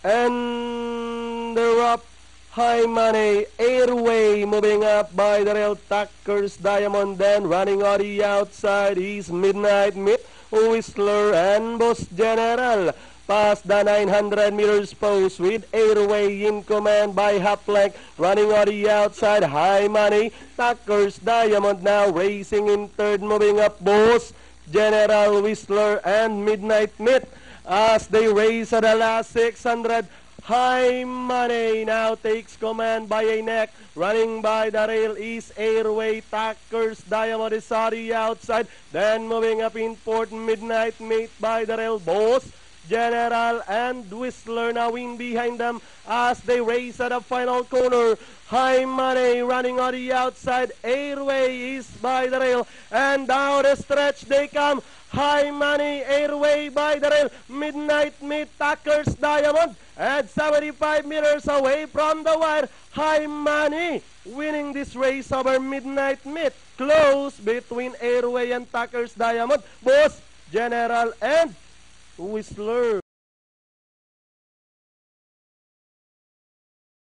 And they're up. High Money, Airway moving up by the rail. Tucker's Diamond then running on the outside is Midnight Meat, Whistler and Boss General. Past the 900 meters post with Airway in command by Haplank. Running on the outside, High Money. Tucker's Diamond now racing in third, moving up Boss General, Whistler and Midnight Meat. As they race at the last 600, High Money now takes command by a neck. Running by the rail is Airway. Tucker's Diamond is on the outside. Then moving up in fourth, Midnight Meat by the rail. Boss General and Whistler now in behind them as they race at the final corner. High Money running on the outside. Airway is by the rail. And down the stretch they come. High Money, Airway by the rail. Midnight Meat, Tucker's Diamond. At 75 meters away from the wire. High Money winning this race over Midnight Meat. Close between Airway and Tucker's Diamond. Boss General and Whistler.